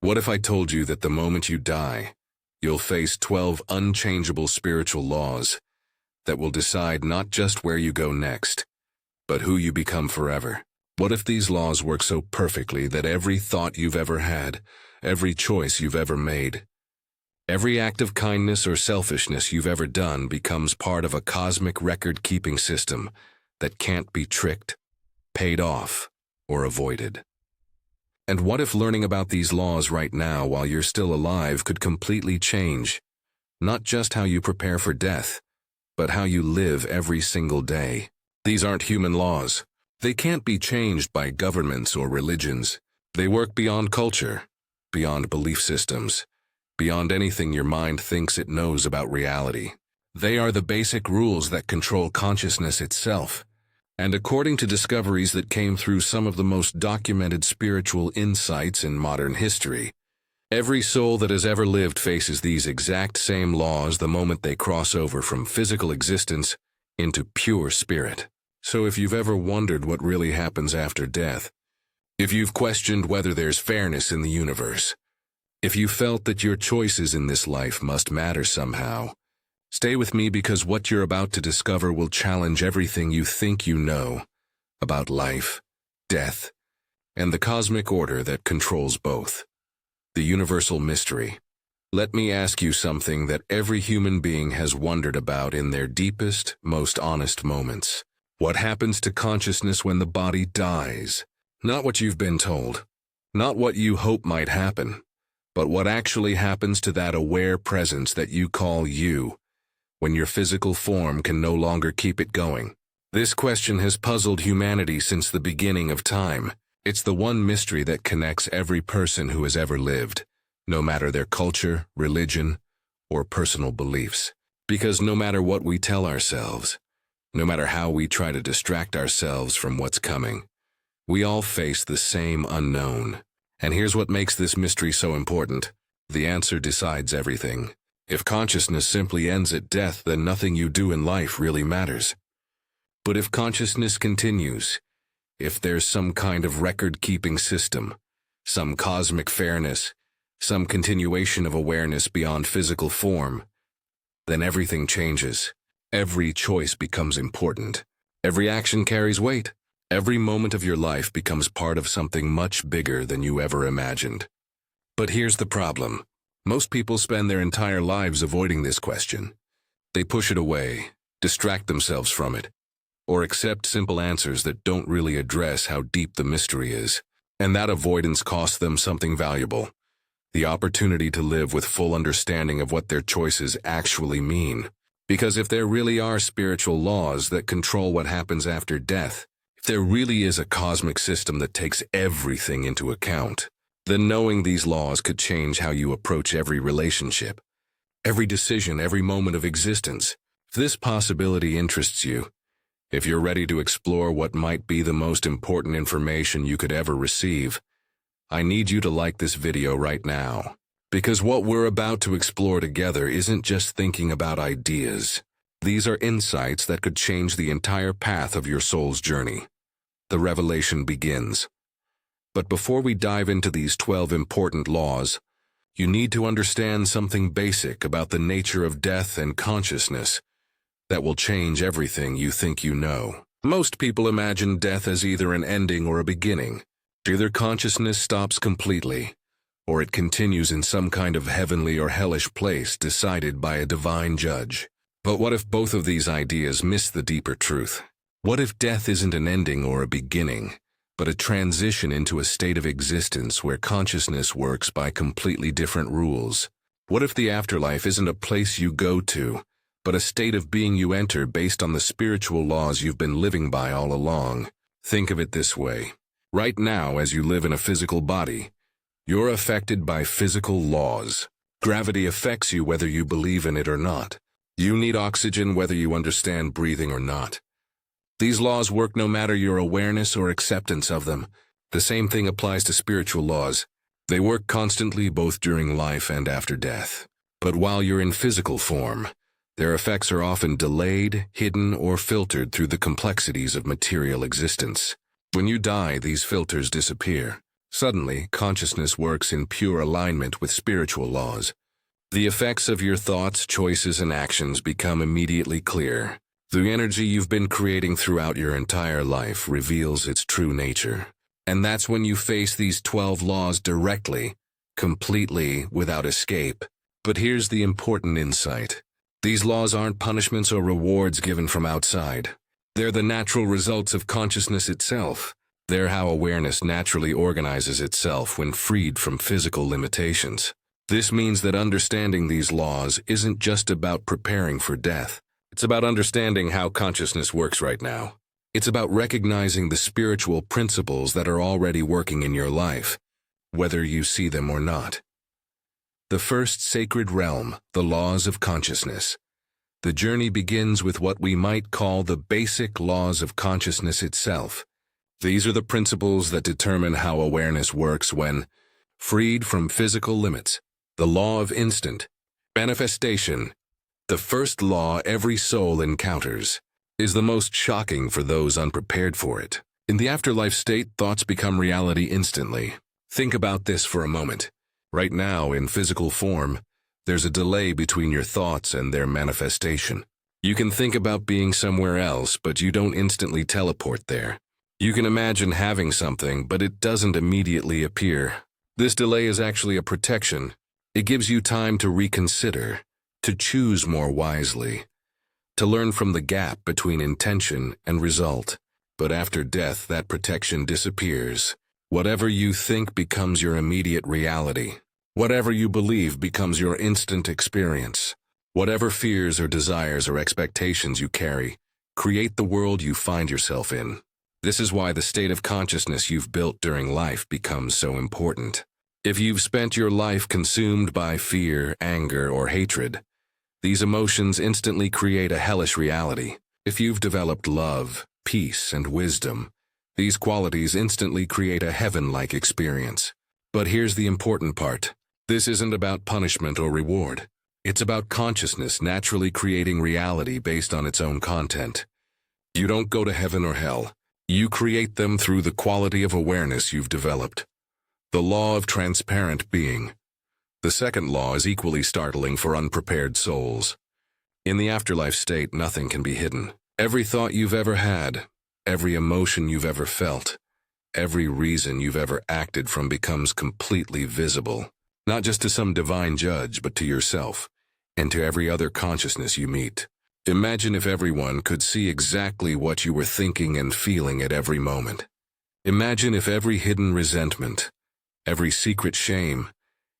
What if I told you that the moment you die, you'll face 12 unchangeable spiritual laws that will decide not just where you go next, but who you become forever? What if these laws work so perfectly that every thought you've ever had, every choice you've ever made, every act of kindness or selfishness you've ever done becomes part of a cosmic record-keeping system that can't be tricked, paid off, or avoided? And what if learning about these laws right now while you're still alive could completely change, not just how you prepare for death, but how you live every single day? These aren't human laws. They can't be changed by governments or religions. They work beyond culture, beyond belief systems, beyond anything your mind thinks it knows about reality. They are the basic rules that control consciousness itself. And according to discoveries that came through some of the most documented spiritual insights in modern history, every soul that has ever lived faces these exact same laws the moment they cross over from physical existence into pure spirit. So if you've ever wondered what really happens after death, if you've questioned whether there's fairness in the universe, if you felt that your choices in this life must matter somehow, stay with me, because what you're about to discover will challenge everything you think you know about life, death, and the cosmic order that controls both. The universal mystery. Let me ask you something that every human being has wondered about in their deepest, most honest moments. What happens to consciousness when the body dies? Not what you've been told, not what you hope might happen, but what actually happens to that aware presence that you call you, when your physical form can no longer keep it going. This question has puzzled humanity since the beginning of time. It's the one mystery that connects every person who has ever lived, no matter their culture, religion, or personal beliefs. Because no matter what we tell ourselves, no matter how we try to distract ourselves from what's coming, we all face the same unknown. And here's what makes this mystery so important. The answer decides everything. If consciousness simply ends at death, then nothing you do in life really matters. But if consciousness continues, if there's some kind of record-keeping system, some cosmic fairness, some continuation of awareness beyond physical form, then everything changes. Every choice becomes important. Every action carries weight. Every moment of your life becomes part of something much bigger than you ever imagined. But here's the problem. Most people spend their entire lives avoiding this question. They push it away, distract themselves from it, or accept simple answers that don't really address how deep the mystery is. And that avoidance costs them something valuable: the opportunity to live with full understanding of what their choices actually mean. Because if there really are spiritual laws that control what happens after death, if there really is a cosmic system that takes everything into account, then knowing these laws could change how you approach every relationship, every decision, every moment of existence. If this possibility interests you, if you're ready to explore what might be the most important information you could ever receive, I need you to like this video right now. Because what we're about to explore together isn't just thinking about ideas. These are insights that could change the entire path of your soul's journey. The revelation begins. But before we dive into these 12 important laws, you need to understand something basic about the nature of death and consciousness that will change everything you think you know. Most people imagine death as either an ending or a beginning. Either consciousness stops completely, or it continues in some kind of heavenly or hellish place decided by a divine judge. But what if both of these ideas miss the deeper truth? What if death isn't an ending or a beginning, but a transition into a state of existence where consciousness works by completely different rules? What if the afterlife isn't a place you go to, but a state of being you enter based on the spiritual laws you've been living by all along? Think of it this way. Right now, as you live in a physical body, you're affected by physical laws. Gravity affects you whether you believe in it or not. You need oxygen whether you understand breathing or not. These laws work no matter your awareness or acceptance of them. The same thing applies to spiritual laws. They work constantly both during life and after death. But while you're in physical form, their effects are often delayed, hidden, or filtered through the complexities of material existence. When you die, these filters disappear. Suddenly, consciousness works in pure alignment with spiritual laws. The effects of your thoughts, choices, and actions become immediately clear. The energy you've been creating throughout your entire life reveals its true nature. And that's when you face these 12 laws directly, completely, without escape. But here's the important insight. These laws aren't punishments or rewards given from outside. They're the natural results of consciousness itself. They're how awareness naturally organizes itself when freed from physical limitations. This means that understanding these laws isn't just about preparing for death. It's about understanding how consciousness works right now. It's about recognizing the spiritual principles that are already working in your life, whether you see them or not. The first sacred realm, the laws of consciousness. The journey begins with what we might call the basic laws of consciousness itself. These are the principles that determine how awareness works when freed from physical limits. The law of instant manifestation. The first law every soul encounters is the most shocking for those unprepared for it. In the afterlife state, thoughts become reality instantly. Think about this for a moment. Right now, in physical form, there's a delay between your thoughts and their manifestation. You can think about being somewhere else, but you don't instantly teleport there. You can imagine having something, but it doesn't immediately appear. This delay is actually a protection. It gives you time to reconsider, to choose more wisely, to learn from the gap between intention and result. But after death, that protection disappears. Whatever you think becomes your immediate reality. Whatever you believe becomes your instant experience. Whatever fears or desires or expectations you carry, create the world you find yourself in. This is why the state of consciousness you've built during life becomes so important. If you've spent your life consumed by fear, anger, or hatred, these emotions instantly create a hellish reality. If you've developed love, peace, and wisdom, these qualities instantly create a heaven-like experience. But here's the important part. This isn't about punishment or reward. It's about consciousness naturally creating reality based on its own content. You don't go to heaven or hell. You create them through the quality of awareness you've developed. The law of transparent being. The second law is equally startling for unprepared souls. In the afterlife state, nothing can be hidden. Every thought you've ever had, every emotion you've ever felt, every reason you've ever acted from becomes completely visible. Not just to some divine judge, but to yourself, and to every other consciousness you meet. Imagine if everyone could see exactly what you were thinking and feeling at every moment. Imagine if every hidden resentment, every secret shame,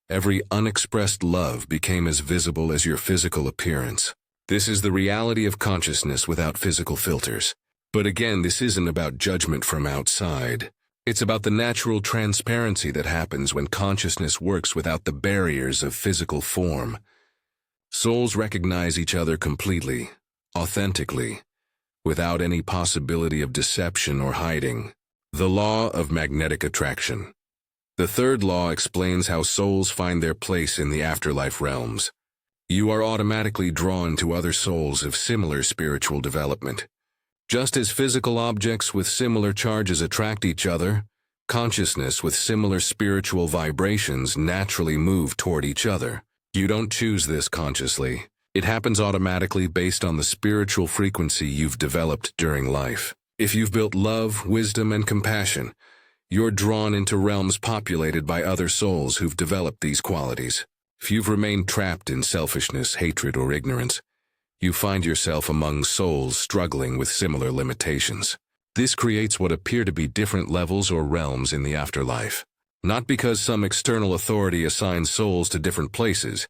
every unexpressed love became as visible as your physical appearance. This is the reality of consciousness without physical filters. But again, this isn't about judgment from outside. It's about the natural transparency that happens when consciousness works without the barriers of physical form. Souls recognize each other completely, authentically, without any possibility of deception or hiding. The law of magnetic attraction. The third law explains how souls find their place in the afterlife realms. You are automatically drawn to other souls of similar spiritual development. Just as physical objects with similar charges attract each other, consciousness with similar spiritual vibrations naturally move toward each other. You don't choose this consciously. It happens automatically based on the spiritual frequency you've developed during life. If you've built love, wisdom, and compassion, you're drawn into realms populated by other souls who've developed these qualities. If you've remained trapped in selfishness, hatred, or ignorance, you find yourself among souls struggling with similar limitations. This creates what appear to be different levels or realms in the afterlife. Not because some external authority assigns souls to different places,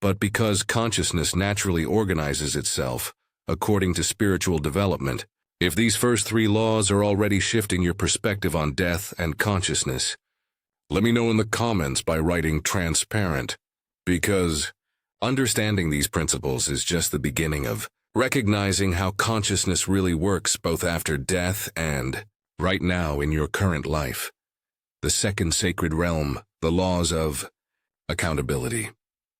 but because consciousness naturally organizes itself according to spiritual development. If these first three laws are already shifting your perspective on death and consciousness, let me know in the comments by writing transparent, because understanding these principles is just the beginning of recognizing how consciousness really works both after death and right now in your current life. The second sacred realm, the laws of accountability.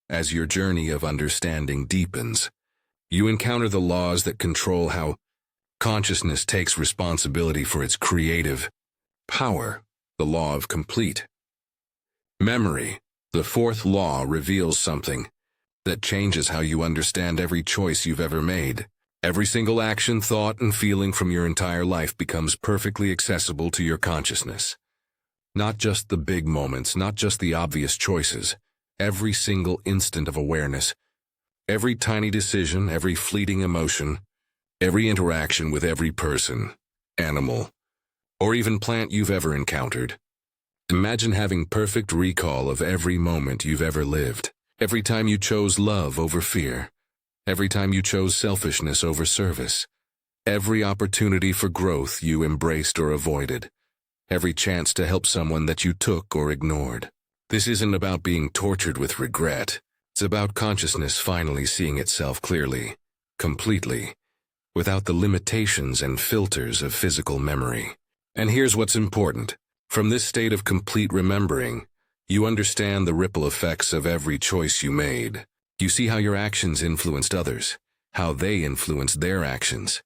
As your journey of understanding deepens, you encounter the laws that control how consciousness takes responsibility for its creative power. the law of complete memory. The fourth law reveals something that changes how you understand every choice you've ever made. Every single action, thought, and feeling from your entire life becomes perfectly accessible to your consciousness. Not just the big moments, not just the obvious choices. Every single instant of awareness. Every tiny decision, every fleeting emotion, every interaction with every person, animal, or even plant you've ever encountered. Imagine having perfect recall of every moment you've ever lived. Every time you chose love over fear. Every time you chose selfishness over service. Every opportunity for growth you embraced or avoided. Every chance to help someone that you took or ignored. This isn't about being tortured with regret. It's about consciousness finally seeing itself clearly, completely, without the limitations and filters of physical memory. And here's what's important. From this state of complete remembering, you understand the ripple effects of every choice you made. You see how your actions influenced others, how they influenced their actions,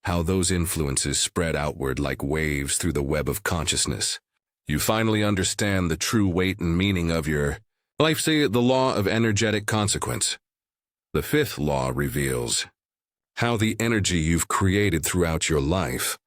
how those influences spread outward like waves through the web of consciousness. You finally understand the true weight and meaning of your life. Say the law of energetic consequence. The fifth law reveals how the energy you've created throughout your life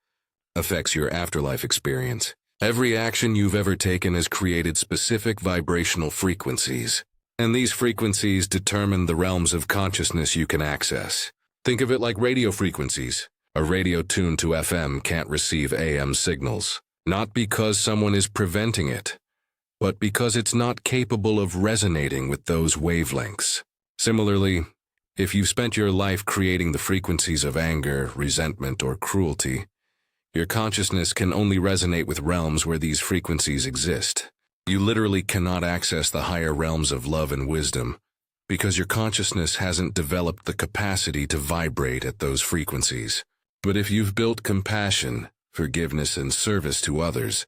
affects your afterlife experience. Every action you've ever taken has created specific vibrational frequencies, and these frequencies determine the realms of consciousness you can access. Think of it like radio frequencies. A radio tuned to FM can't receive AM signals, not because someone is preventing it, but because it's not capable of resonating with those wavelengths. Similarly, if you've spent your life creating the frequencies of anger, resentment, or cruelty, your consciousness can only resonate with realms where these frequencies exist. You literally cannot access the higher realms of love and wisdom because your consciousness hasn't developed the capacity to vibrate at those frequencies. But if you've built compassion, forgiveness, and service to others,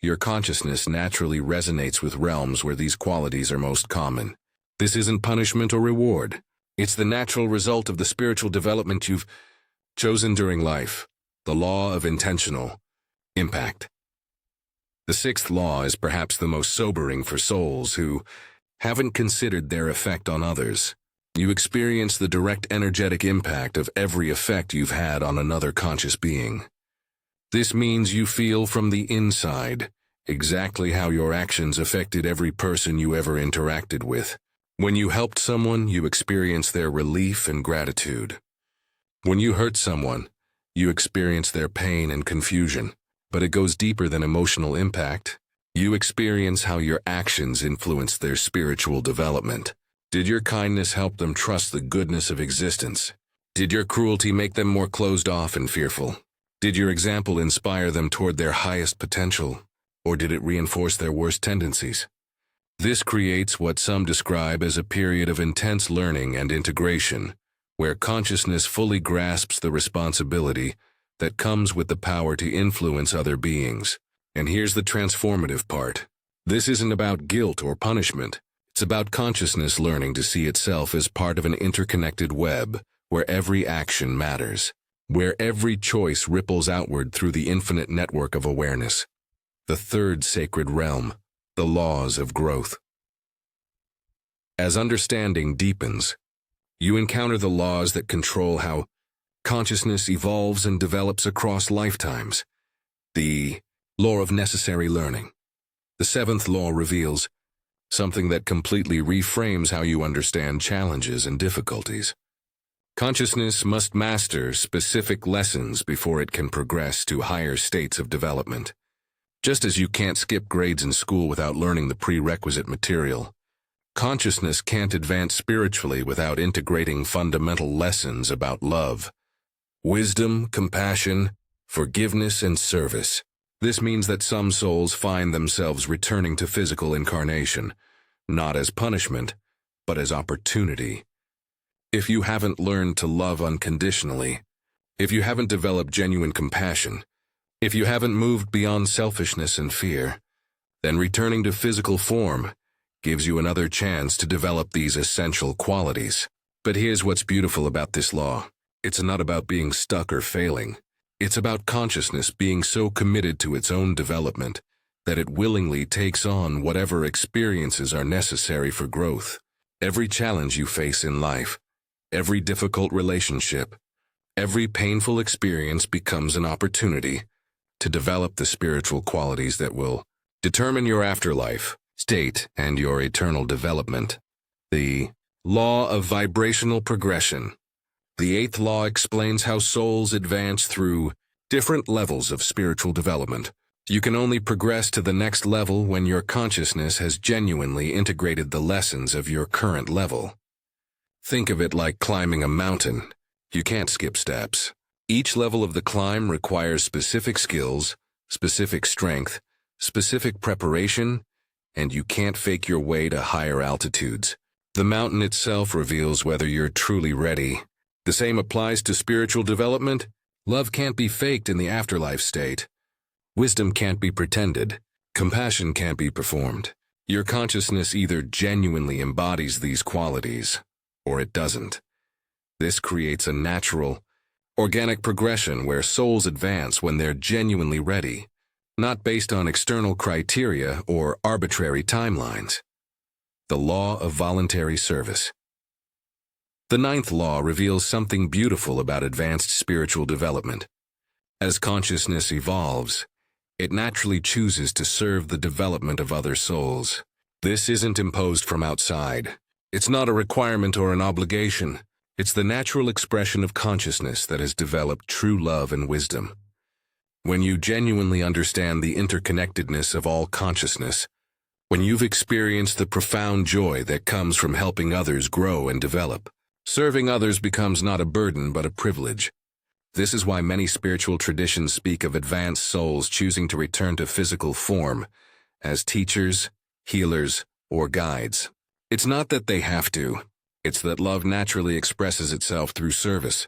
your consciousness naturally resonates with realms where these qualities are most common. This isn't punishment or reward. It's the natural result of the spiritual development you've chosen during life. The law of intentional impact. The sixth law is perhaps the most sobering for souls who haven't considered their effect on others. You experience the direct energetic impact of every effect you've had on another conscious being. This means you feel from the inside exactly how your actions affected every person you ever interacted with. When you helped someone, you experience their relief and gratitude. When you hurt someone, you experience their pain and confusion. But it goes deeper than emotional impact. You experience how your actions influence their spiritual development. Did your kindness help them trust the goodness of existence? Did your cruelty make them more closed off and fearful? Did your example inspire them toward their highest potential? Or did it reinforce their worst tendencies? This creates what some describe as a period of intense learning and integration, where consciousness fully grasps the responsibility that comes with the power to influence other beings. And here's the transformative part. This isn't about guilt or punishment. It's about consciousness learning to see itself as part of an interconnected web where every action matters, where every choice ripples outward through the infinite network of awareness. The third sacred realm, the laws of growth. As understanding deepens, you encounter the laws that control how consciousness evolves and develops across lifetimes. The law of necessary learning. The seventh law reveals something that completely reframes how you understand challenges and difficulties. Consciousness must master specific lessons before it can progress to higher states of development. Just as you can't skip grades in school without learning the prerequisite material, consciousness can't advance spiritually without integrating fundamental lessons about love, wisdom, compassion, forgiveness, and service. This means that some souls find themselves returning to physical incarnation, not as punishment, but as opportunity. If you haven't learned to love unconditionally, if you haven't developed genuine compassion, if you haven't moved beyond selfishness and fear, then returning to physical form gives you another chance to develop these essential qualities. But here's what's beautiful about this law. It's not about being stuck or failing. It's about consciousness being so committed to its own development that it willingly takes on whatever experiences are necessary for growth. Every challenge you face in life, every difficult relationship, every painful experience becomes an opportunity to develop the spiritual qualities that will determine your afterlife, state, and your eternal development. The law of vibrational progression. The eighth law explains how souls advance through different levels of spiritual development. You can only progress to the next level when your consciousness has genuinely integrated the lessons of your current level. Think of it like climbing a mountain. You can't skip steps. Each level of the climb requires specific skills, specific strength, specific preparation, and you can't fake your way to higher altitudes. The mountain itself reveals whether you're truly ready. The same applies to spiritual development. Love can't be faked in the afterlife state. Wisdom can't be pretended. Compassion can't be performed. Your consciousness either genuinely embodies these qualities, or it doesn't. This creates a natural, organic progression where souls advance when they're genuinely ready, not based on external criteria or arbitrary timelines. The law of voluntary service. The ninth law reveals something beautiful about advanced spiritual development. As consciousness evolves, it naturally chooses to serve the development of other souls. This isn't imposed from outside. It's not a requirement or an obligation. It's the natural expression of consciousness that has developed true love and wisdom. When you genuinely understand the interconnectedness of all consciousness, when you've experienced the profound joy that comes from helping others grow and develop, serving others becomes not a burden but a privilege. This is why many spiritual traditions speak of advanced souls choosing to return to physical form as teachers, healers, or guides. It's not that they have to. It's that love naturally expresses itself through service.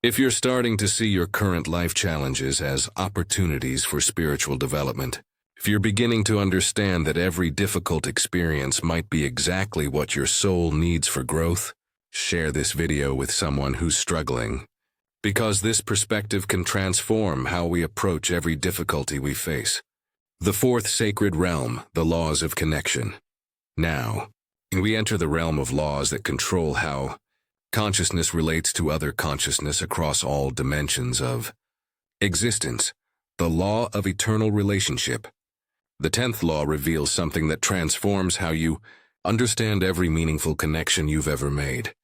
If you're starting to see your current life challenges as opportunities for spiritual development, if you're beginning to understand that every difficult experience might be exactly what your soul needs for growth, share this video with someone who's struggling. Because this perspective can transform how we approach every difficulty we face. The fourth sacred realm, the laws of connection. Now, we enter the realm of laws that control how consciousness relates to other consciousness across all dimensions of existence, the law of eternal relationship. The 10th law reveals something that transforms how you understand every meaningful connection you've ever made.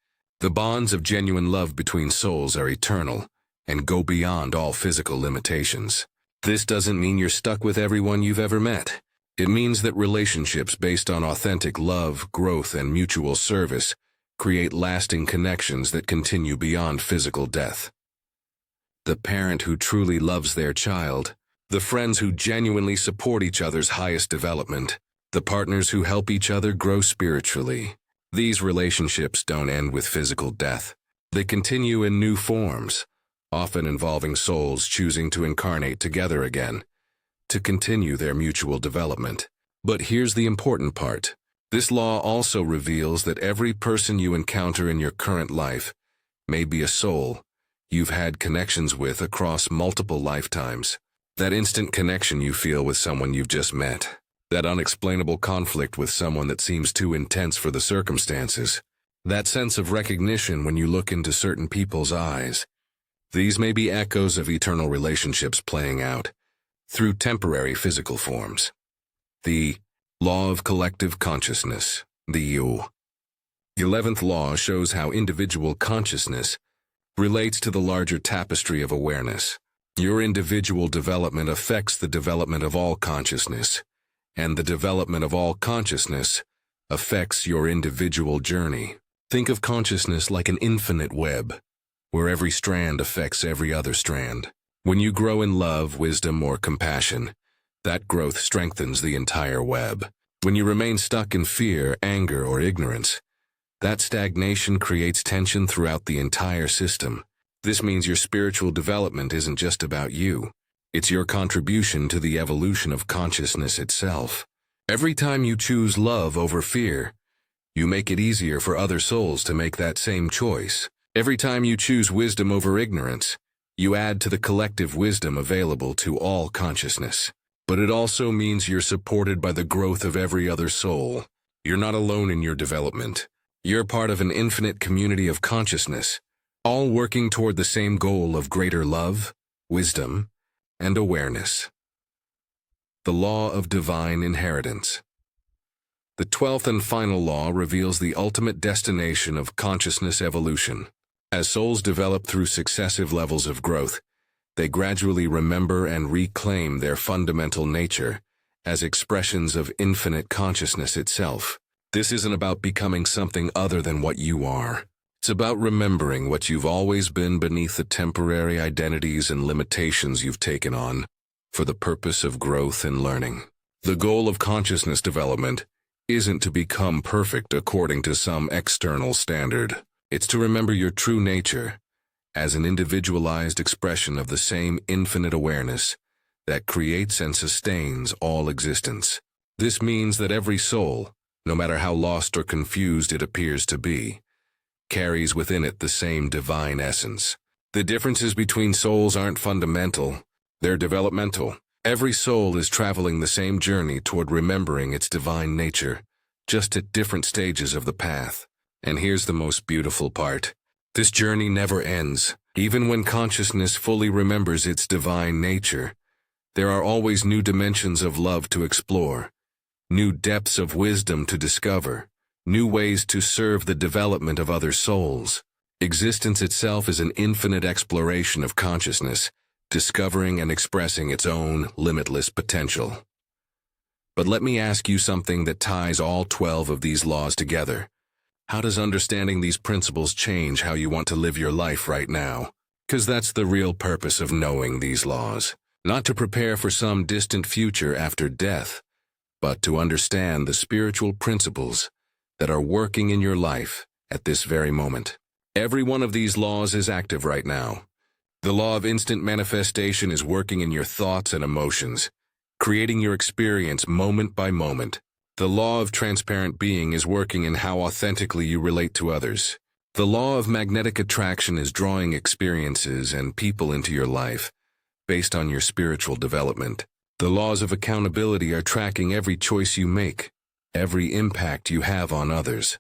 The bonds of genuine love between souls are eternal and go beyond all physical limitations. This doesn't mean you're stuck with everyone you've ever met. It means that relationships based on authentic love, growth, and mutual service create lasting connections that continue beyond physical death. The parent who truly loves their child, the friends who genuinely support each other's highest development, the partners who help each other grow spiritually. These relationships don't end with physical death. They continue in new forms, often involving souls choosing to incarnate together again, to continue their mutual development. But here's the important part. This law also reveals that every person you encounter in your current life may be a soul you've had connections with across multiple lifetimes. That instant connection you feel with someone you've just met. That unexplainable conflict with someone that seems too intense for the circumstances. That sense of recognition when you look into certain people's eyes. These may be echoes of eternal relationships playing out through temporary physical forms. The law of collective consciousness, the 11th law shows how individual consciousness relates to the larger tapestry of awareness. Your individual development affects the development of all consciousness, and the development of all consciousness affects your individual journey. Think of consciousness like an infinite web, where every strand affects every other strand. When you grow in love, wisdom, or compassion, that growth strengthens the entire web. When you remain stuck in fear, anger, or ignorance, that stagnation creates tension throughout the entire system. This means your spiritual development isn't just about you. It's your contribution to the evolution of consciousness itself. Every time you choose love over fear, you make it easier for other souls to make that same choice. Every time you choose wisdom over ignorance, you add to the collective wisdom available to all consciousness. but it also means you're supported by the growth of every other soul. You're not alone in your development. You're part of an infinite community of consciousness, all working toward the same goal of greater love, wisdom, and awareness. The law of divine inheritance. The 12th and final law reveals the ultimate destination of consciousness evolution. As souls develop through successive levels of growth, they gradually remember and reclaim their fundamental nature as expressions of infinite consciousness itself. This isn't about becoming something other than what you are. It's about remembering what you've always been beneath the temporary identities and limitations you've taken on for the purpose of growth and learning. The goal of consciousness development isn't to become perfect according to some external standard. It's to remember your true nature as an individualized expression of the same infinite awareness that creates and sustains all existence. This means that every soul, no matter how lost or confused it appears to be, carries within it the same divine essence. The differences between souls aren't fundamental, they're developmental. Every soul is traveling the same journey toward remembering its divine nature, just at different stages of the path. And here's the most beautiful part. This journey never ends. Even when consciousness fully remembers its divine nature, there are always new dimensions of love to explore, new depths of wisdom to discover, new ways to serve the development of other souls. Existence itself is an infinite exploration of consciousness, discovering and expressing its own limitless potential. But let me ask you something that ties all 12 of these laws together. How does understanding these principles change how you want to live your life right now? Because that's the real purpose of knowing these laws. Not to prepare for some distant future after death, but to understand the spiritual principles that are working in your life at this very moment. Every one of these laws is active right now. The law of instant manifestation is working in your thoughts and emotions, creating your experience moment by moment. The law of transparent being is working in how authentically you relate to others. The law of magnetic attraction is drawing experiences and people into your life based on your spiritual development. The laws of accountability are tracking every choice you make, every impact you have on others,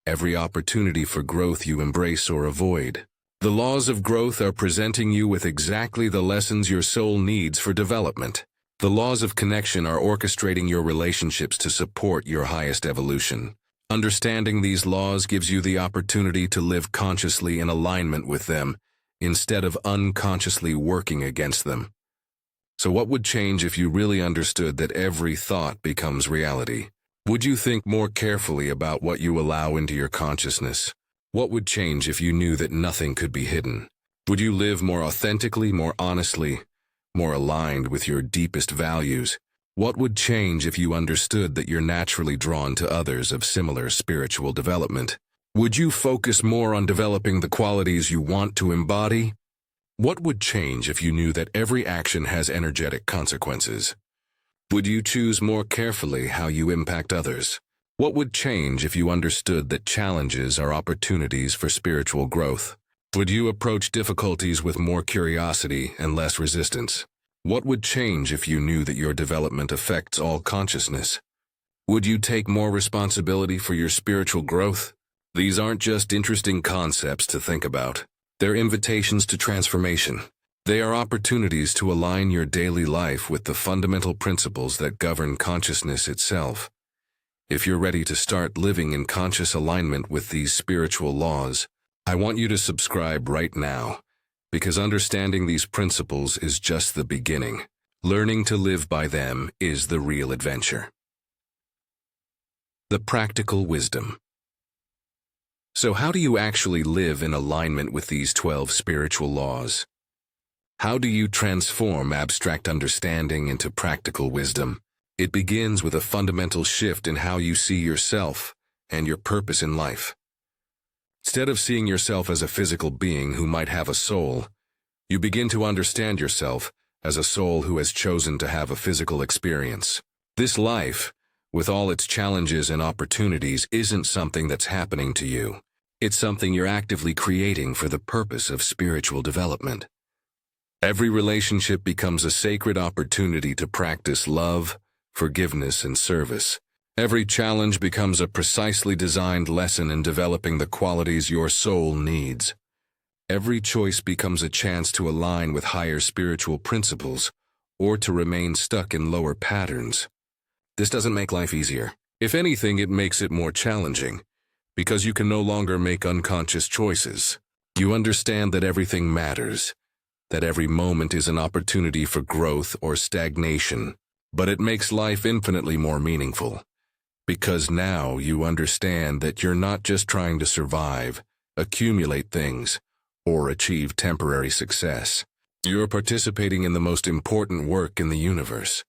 every opportunity for growth you embrace or avoid. The laws of growth are presenting you with exactly the lessons your soul needs for development. The laws of connection are orchestrating your relationships to support your highest evolution. Understanding these laws gives you the opportunity to live consciously in alignment with them, instead of unconsciously working against them. So what would change if you really understood that every thought becomes reality? Would you think more carefully about what you allow into your consciousness? What would change if you knew that nothing could be hidden? Would you live more authentically, more honestly, more aligned with your deepest values? What would change if you understood that you're naturally drawn to others of similar spiritual development? Would you focus more on developing the qualities you want to embody? What would change if you knew that every action has energetic consequences? Would you choose more carefully how you impact others? What would change if you understood that challenges are opportunities for spiritual growth? Would you approach difficulties with more curiosity and less resistance? What would change if you knew that your development affects all consciousness? Would you take more responsibility for your spiritual growth? These aren't just interesting concepts to think about. They're invitations to transformation. They are opportunities to align your daily life with the fundamental principles that govern consciousness itself. If you're ready to start living in conscious alignment with these spiritual laws, I want you to subscribe right now, because understanding these principles is just the beginning. Learning to live by them is the real adventure. The practical wisdom. So how do you actually live in alignment with these 12 spiritual laws? How do you transform abstract understanding into practical wisdom? It begins with a fundamental shift in how you see yourself and your purpose in life. Instead of seeing yourself as a physical being who might have a soul, you begin to understand yourself as a soul who has chosen to have a physical experience. This life, with all its challenges and opportunities, isn't something that's happening to you. It's something you're actively creating for the purpose of spiritual development. Every relationship becomes a sacred opportunity to practice love, forgiveness, and service. Every challenge becomes a precisely designed lesson in developing the qualities your soul needs. Every choice becomes a chance to align with higher spiritual principles or to remain stuck in lower patterns. This doesn't make life easier. If anything, it makes it more challenging, because you can no longer make unconscious choices. You understand that everything matters, that every moment is an opportunity for growth or stagnation, but it makes life infinitely more meaningful. Because now you understand that you're not just trying to survive, accumulate things, or achieve temporary success. You're participating in the most important work in the universe,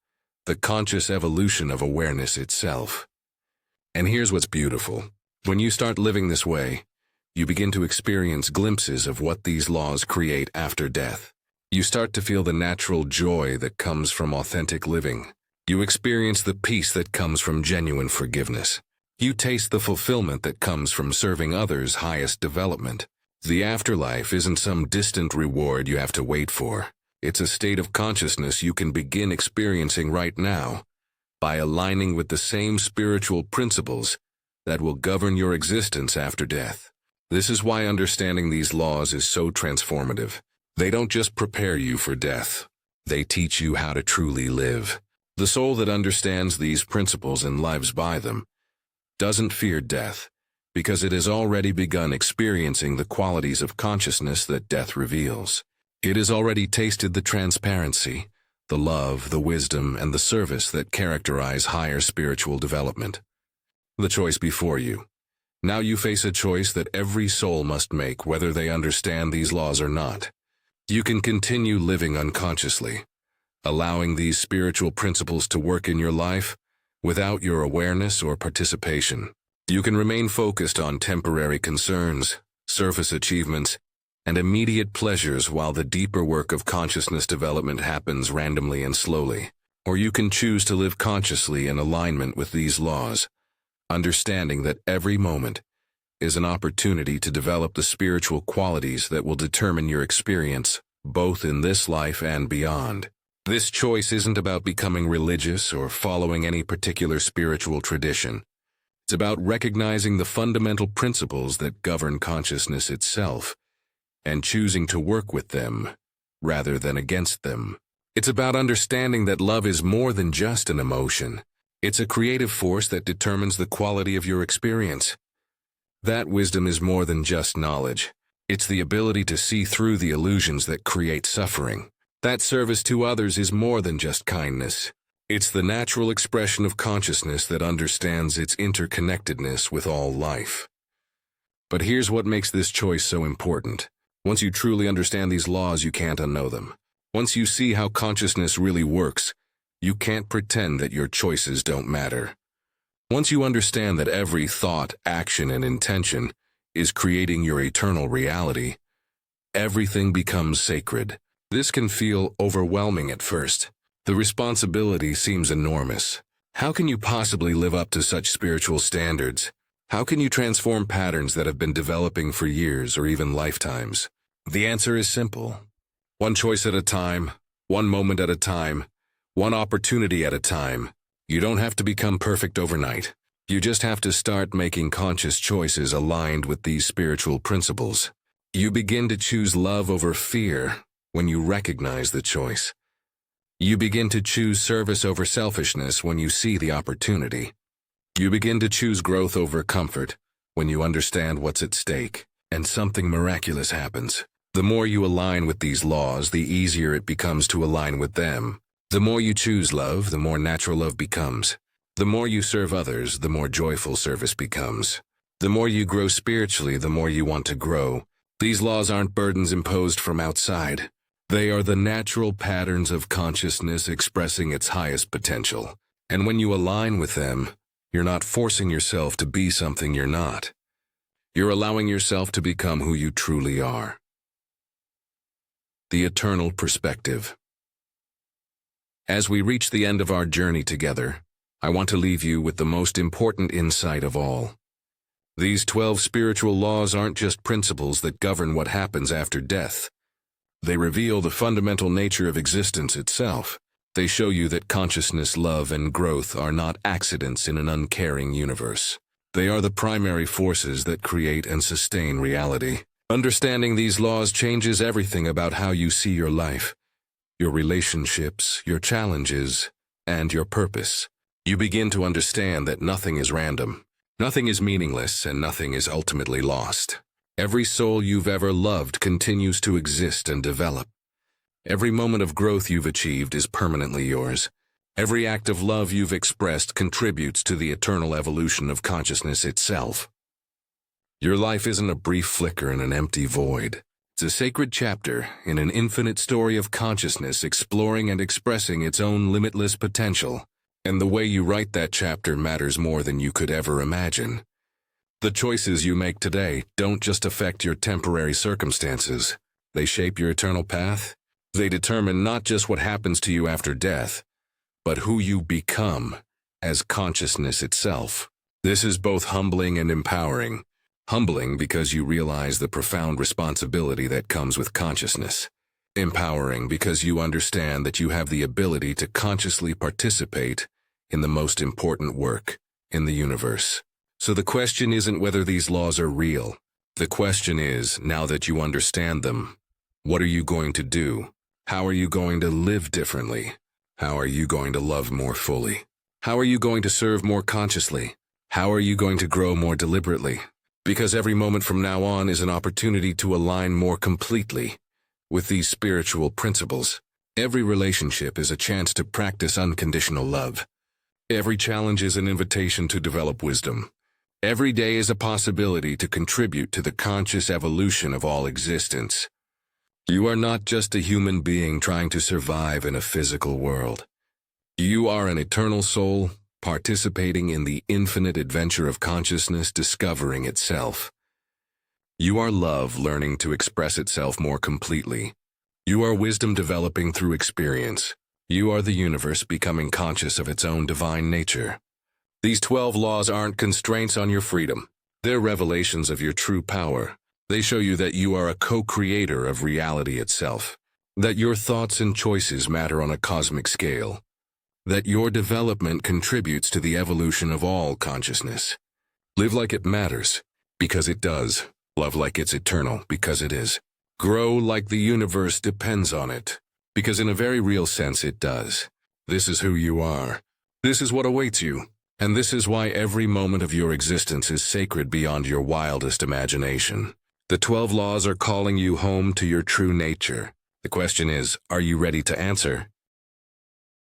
the conscious evolution of awareness itself. And here's what's beautiful. When you start living this way, you begin to experience glimpses of what these laws create after death. You start to feel the natural joy that comes from authentic living. You experience the peace that comes from genuine forgiveness. You taste the fulfillment that comes from serving others' highest development. The afterlife isn't some distant reward you have to wait for. It's a state of consciousness you can begin experiencing right now by aligning with the same spiritual principles that will govern your existence after death. This is why understanding these laws is so transformative. They don't just prepare you for death. They teach you how to truly live. The soul that understands these principles and lives by them doesn't fear death, because it has already begun experiencing the qualities of consciousness that death reveals. It has already tasted the transparency, the love, the wisdom, and the service that characterize higher spiritual development. The choice before you. Now you face a choice that every soul must make, whether they understand these laws or not. You can continue living unconsciously, allowing these spiritual principles to work in your life without your awareness or participation. You can remain focused on temporary concerns, surface achievements, and immediate pleasures while the deeper work of consciousness development happens randomly and slowly. Or you can choose to live consciously in alignment with these laws, understanding that every moment is an opportunity to develop the spiritual qualities that will determine your experience, both in this life and beyond. This choice isn't about becoming religious or following any particular spiritual tradition. It's about recognizing the fundamental principles that govern consciousness itself and choosing to work with them rather than against them. It's about understanding that love is more than just an emotion. It's a creative force that determines the quality of your experience. That wisdom is more than just knowledge. It's the ability to see through the illusions that create suffering. That service to others is more than just kindness. It's the natural expression of consciousness that understands its interconnectedness with all life. But here's what makes this choice so important. Once you truly understand these laws, you can't unknow them. Once you see how consciousness really works, you can't pretend that your choices don't matter. Once you understand that every thought, action, and intention is creating your eternal reality, everything becomes sacred. This can feel overwhelming at first. The responsibility seems enormous. How can you possibly live up to such spiritual standards? How can you transform patterns that have been developing for years or even lifetimes? The answer is simple. One choice at a time, one moment at a time, one opportunity at a time. You don't have to become perfect overnight. You just have to start making conscious choices aligned with these spiritual principles. You begin to choose love over fear when you recognize the choice. You begin to choose service over selfishness when you see the opportunity. You begin to choose growth over comfort when you understand what's at stake, and something miraculous happens. The more you align with these laws, the easier it becomes to align with them. The more you choose love, the more natural love becomes. The more you serve others, the more joyful service becomes. The more you grow spiritually, the more you want to grow. These laws aren't burdens imposed from outside. They are the natural patterns of consciousness expressing its highest potential. And when you align with them, you're not forcing yourself to be something you're not. You're allowing yourself to become who you truly are. The eternal perspective. As we reach the end of our journey together, I want to leave you with the most important insight of all. These 12 spiritual laws aren't just principles that govern what happens after death. They reveal the fundamental nature of existence itself. They show you that consciousness, love, and growth are not accidents in an uncaring universe. They are the primary forces that create and sustain reality. Understanding these laws changes everything about how you see your life, your relationships, your challenges, and your purpose. You begin to understand that nothing is random, nothing is meaningless, and nothing is ultimately lost. Every soul you've ever loved continues to exist and develop. Every moment of growth you've achieved is permanently yours. Every act of love you've expressed contributes to the eternal evolution of consciousness itself. Your life isn't a brief flicker in an empty void. It's a sacred chapter in an infinite story of consciousness exploring and expressing its own limitless potential. And the way you write that chapter matters more than you could ever imagine. The choices you make today don't just affect your temporary circumstances. They shape your eternal path. They determine not just what happens to you after death, but who you become as consciousness itself. This is both humbling and empowering. Humbling because you realize the profound responsibility that comes with consciousness. Empowering because you understand that you have the ability to consciously participate in the most important work in the universe. So the question isn't whether these laws are real. The question is, now that you understand them, what are you going to do? How are you going to live differently? How are you going to love more fully? How are you going to serve more consciously? How are you going to grow more deliberately? Because every moment from now on is an opportunity to align more completely with these spiritual principles. Every relationship is a chance to practice unconditional love. Every challenge is an invitation to develop wisdom. Every day is a possibility to contribute to the conscious evolution of all existence. You are not just a human being trying to survive in a physical world. You are an eternal soul participating in the infinite adventure of consciousness discovering itself. You are love learning to express itself more completely. You are wisdom developing through experience. You are the universe becoming conscious of its own divine nature. These 12 laws aren't constraints on your freedom. They're revelations of your true power. They show you that you are a co-creator of reality itself, that your thoughts and choices matter on a cosmic scale, that your development contributes to the evolution of all consciousness. Live like it matters, because it does. Love like it's eternal, because it is. Grow like the universe depends on it, because in a very real sense it does. This is who you are. This is what awaits you. And this is why every moment of your existence is sacred beyond your wildest imagination. The 12 laws are calling you home to your true nature. The question is, are you ready to answer?